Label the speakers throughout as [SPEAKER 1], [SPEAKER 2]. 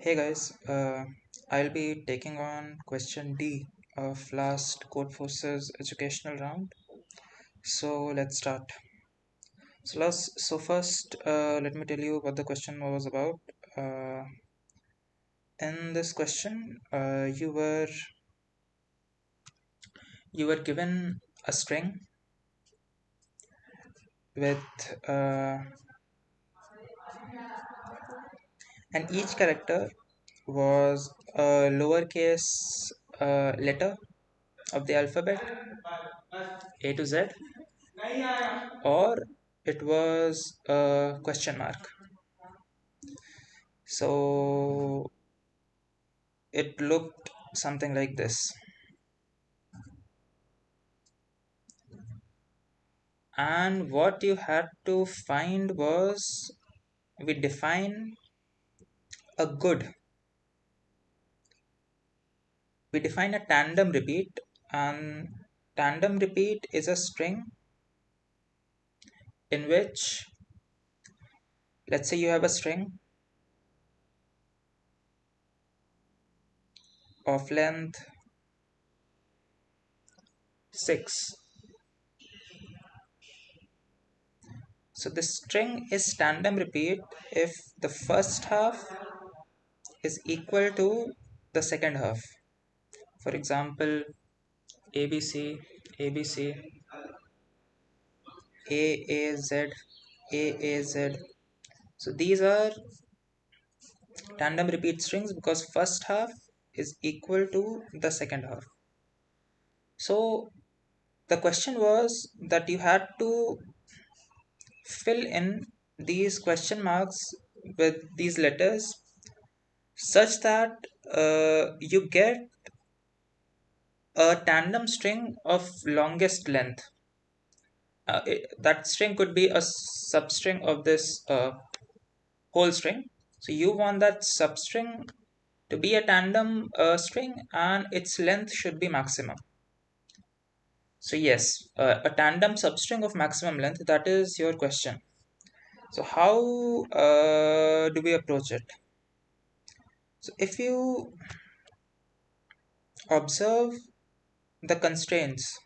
[SPEAKER 1] Hey guys, I'll be taking on question D of last Codeforces Educational Round. So let's start. So first, let me tell you what the question was about. Uh, in this question, you were given a string with and each character was a lowercase letter of the alphabet A to Z, or it was a question mark. So it looked something like this. And what you had to find was we define a good, we define a tandem repeat, and tandem repeat is a string in which, let's say, you have a string of length 6. So the string is tandem repeat if the first half is equal to the second half. For example, ABC, ABC, AAZ, AAZ. So these are tandem repeat strings because first half is equal to the second half. So the question was that you had to fill in these question marks with these letters such that you get a tandem string of longest length. That string could be a substring of this whole string. So you want that substring to be a tandem string and its length should be maximum. So yes, a tandem substring of maximum length, that is your question. So how do we approach it? So if you observe the constraints,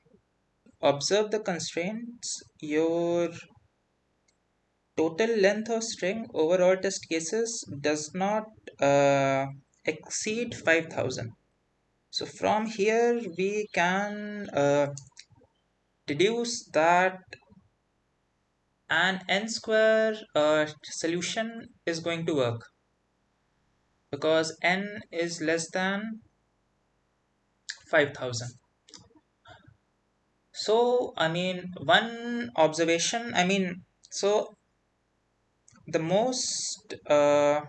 [SPEAKER 1] your total length of string over all test cases does not uh, exceed 5000. So from here we can deduce that an n square solution is going to work because n is less than 5000. So I mean, one observation, so the most the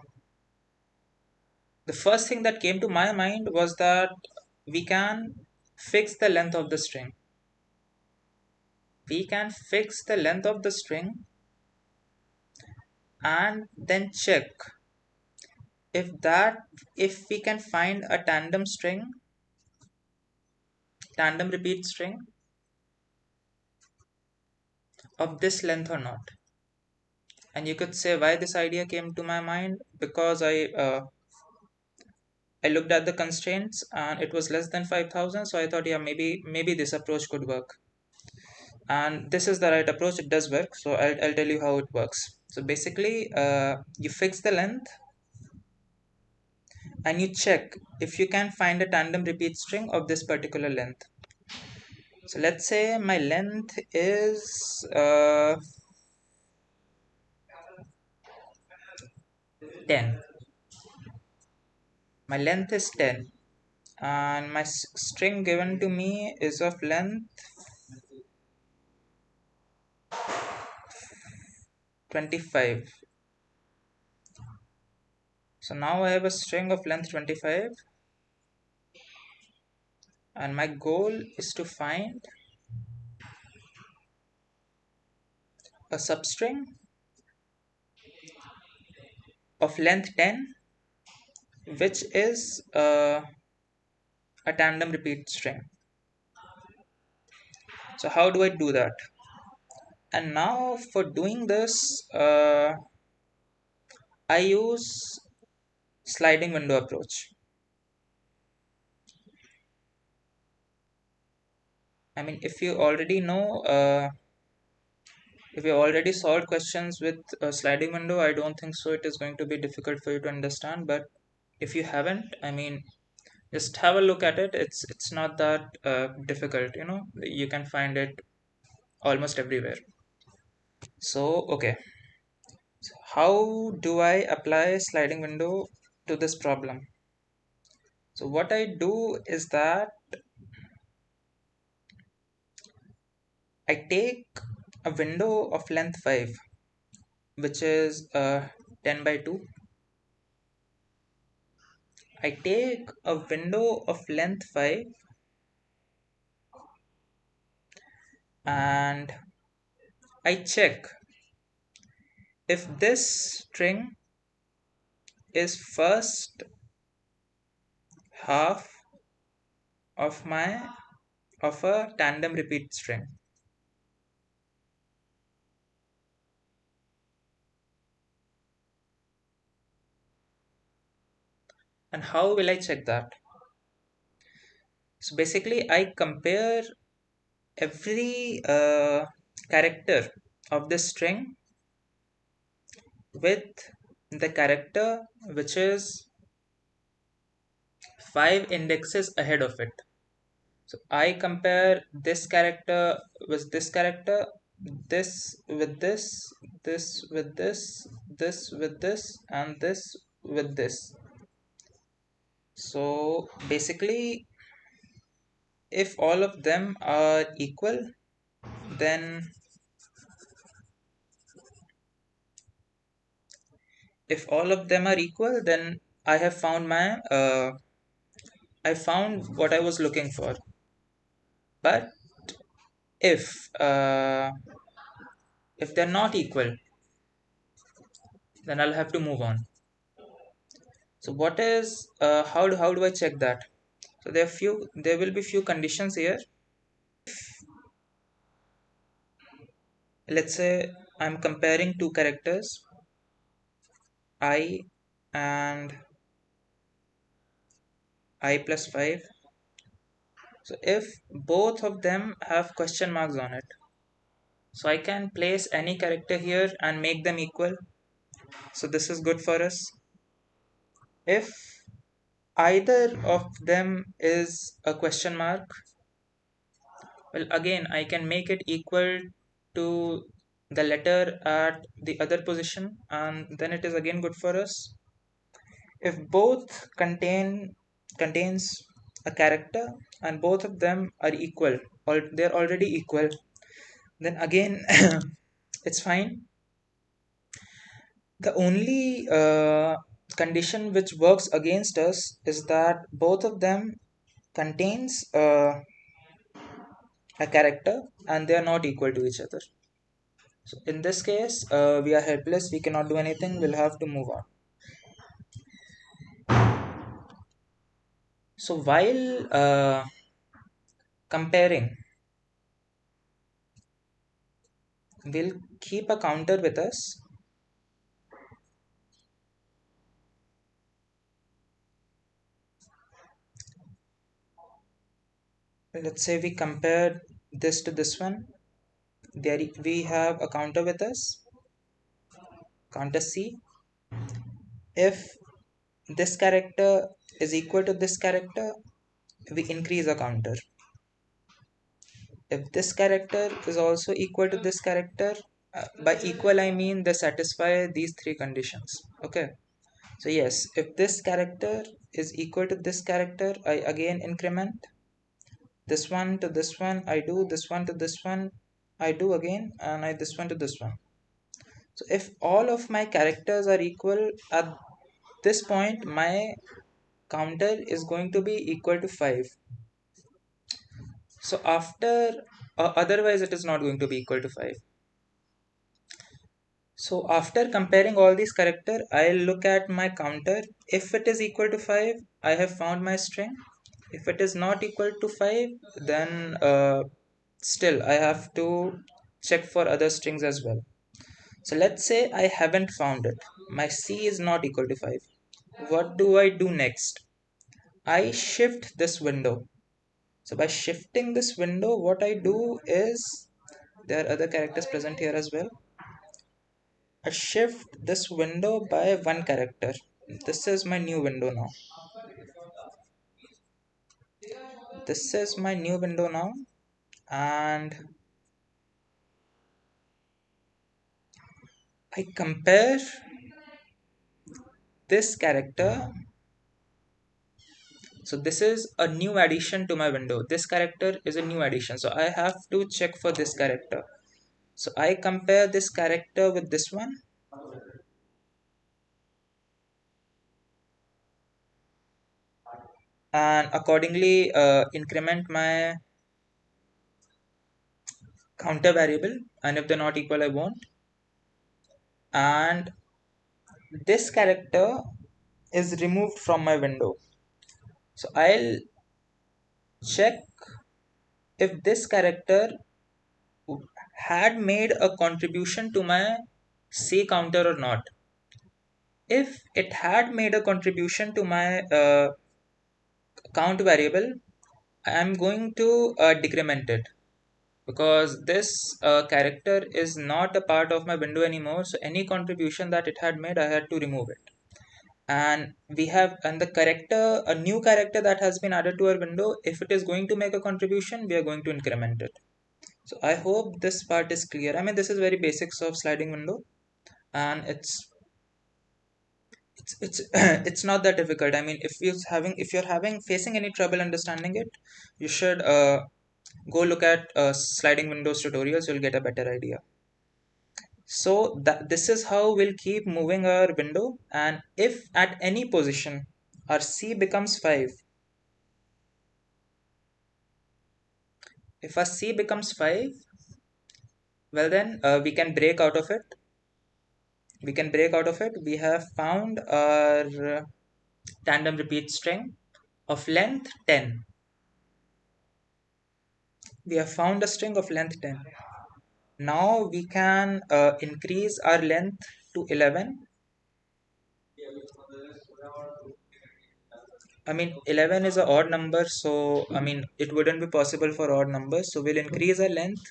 [SPEAKER 1] first thing that came to my mind was that we can fix the length of the string. We can fix the length of the string and then check if we can find a tandem repeat string of this length or not. And you could say why this idea came to my mind, because I looked at the constraints and it was less than 5000, so I thought, yeah, maybe this approach could work. And this is the right approach, it does work. So I'll tell you how it works. So basically, you fix the length and you check if you can find a tandem repeat string of this particular length. So let's say my length is 10. My length is 10 and my string given to me is of length 25. So now I have a string of length 25 and my goal is to find a substring of length 10 which is a tandem repeat string. So how do I do that? And now for doing this, I use sliding window approach. I mean, if you already solved questions with a sliding window, I don't think so it is going to be difficult for you to understand. But if you haven't, I mean, just have a look at it. It's not that difficult. You can find it almost everywhere. So okay, so how do I apply sliding window to this problem? So what I do is that I take a window of length 5, which is 10 by 2. I take a window of length 5 and I check if this string is first half of a tandem repeat string. And how will I check that? So basically I compare every character of this string with the character which is 5 indexes ahead of it. So I compare this character with this character, this with this with this with this, and this with this. So basically, if all of them are equal, then I have found I found what I was looking for. But if if they're not equal, then I'll have to move on. So how do I check that? So there will be few conditions here. Let's say I'm comparing two characters, I and I plus 5. So if both of them have question marks on it, so I can place any character here and make them equal. So this is good for us. If either of them is a question mark, well, again, I can make it equal to the letter at the other position, and then it is again good for us. If both contains a character and both of them are equal, or they're already equal, then again it's fine. The only condition which works against us is that both of them contains a character and they are not equal to each other. So in this case, we are helpless. We cannot do anything. We'll have to move on. So while comparing, we'll keep a counter with us. Let's say we compare this to this one. There we have a counter with us, counter C. If this character is equal to this character, we increase a counter. If this character is also equal to this character, by equal I mean they satisfy these three conditions. Okay. So yes, if this character is equal to this character, I again increment. This one to this one, I do. This one to this one, I do again. And this one to this one. So if all of my characters are equal, at this point, my counter is going to be equal to 5. So otherwise it is not going to be equal to 5. So after comparing all these characters, I'll look at my counter. If it is equal to 5, I have found my string. If it is not equal to 5, then still I have to check for other strings as well. So let's say I haven't found it. My C is not equal to 5. what do I do next? I shift this window. So by shifting this window, what I do is, there are other characters present here as well. I shift this window by one character. This is my new window now. This is my new window now, and I compare this character. So this is a new addition to my window. This character is a new addition. So I have to check for this character. So I compare this character with this one, and accordingly increment my counter variable, and if they're not equal I won't. And this character is removed from my window. So I'll check if this character had made a contribution to my C counter or not. If it had made a contribution to my count variable, I am going to decrement it, because this character is not a part of my window anymore. So any contribution that it had made, I had to remove it. And we have, and the character, a new character that has been added to our window, if it is going to make a contribution, we are going to increment it. So I hope this part is clear. I mean, this is very basics of sliding window, and it's it's not that difficult. I mean, if you're having facing any trouble understanding it, you should go look at sliding windows tutorials. You'll get a better idea. So that this is how we'll keep moving our window, and if at any position our C becomes 5, if our C becomes 5, well then we can break out of it. We have found our tandem repeat string of length 10. We have found a string of length 10. Now we can increase our length to 11. I mean, 11 is an odd number, so I mean, it wouldn't be possible for odd numbers. So we'll increase our length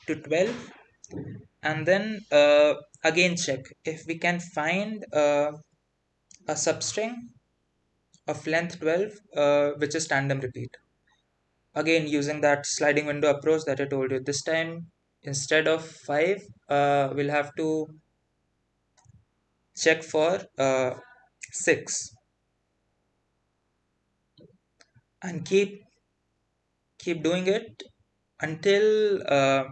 [SPEAKER 1] to 12, and then again check if we can find a substring of length 12, which is tandem repeat. Again, using that sliding window approach that I told you, this time instead of 5, we'll have to check for 6, and keep doing it until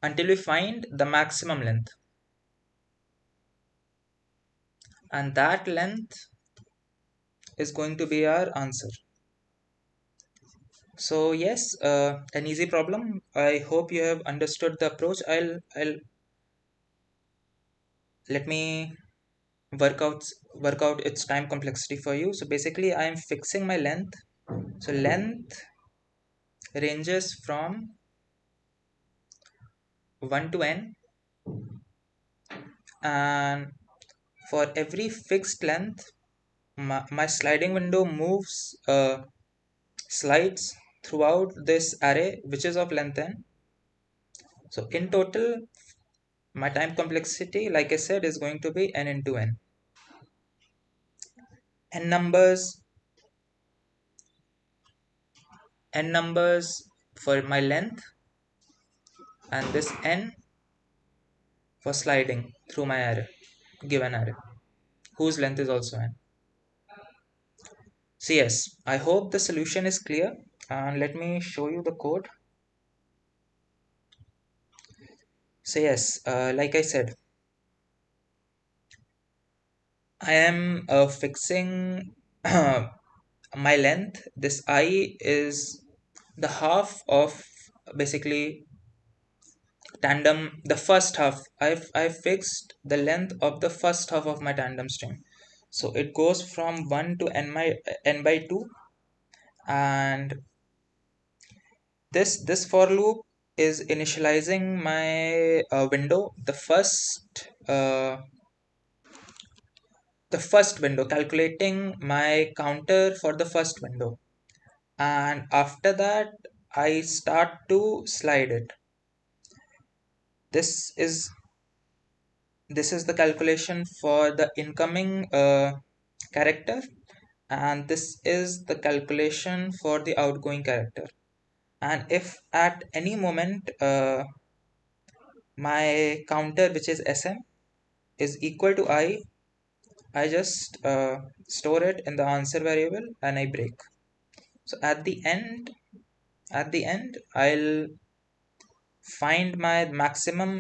[SPEAKER 1] until we find the maximum length, and that length is going to be our answer. So yes, an easy problem. I hope you have understood the approach. I'll let me work out its time complexity for you. So basically I am fixing my length. So length ranges from 1 to n, and for every fixed length, my sliding window moves slides throughout this array which is of length n. So in total, my time complexity, like I said, is going to be n into n. n numbers n numbers for my length, and this n for sliding through my array, given array, whose length is also n. So yes, I hope the solution is clear, and let me show you the code. So yes, like I said, I am fixing my length. This I is the half of basically tandem, the first half. I've fixed the length of the first half of my tandem string. So it goes from 1 to n by 2, and this for loop is initializing my window. The first the first window, calculating my counter for the first window. And after that, I start to slide it. This is this is the calculation for the incoming character, and this is the calculation for the outgoing character. And if at any moment my counter, which is sm, is equal to I just store it in the answer variable and I break. So at the end I'll find my maximum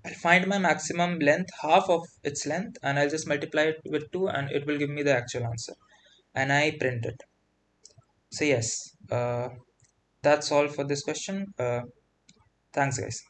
[SPEAKER 1] I'll find my maximum length, half of its length, and I'll just multiply it with 2 and it will give me the actual answer. And I print it. So yes, that's all for this question. Thanks guys.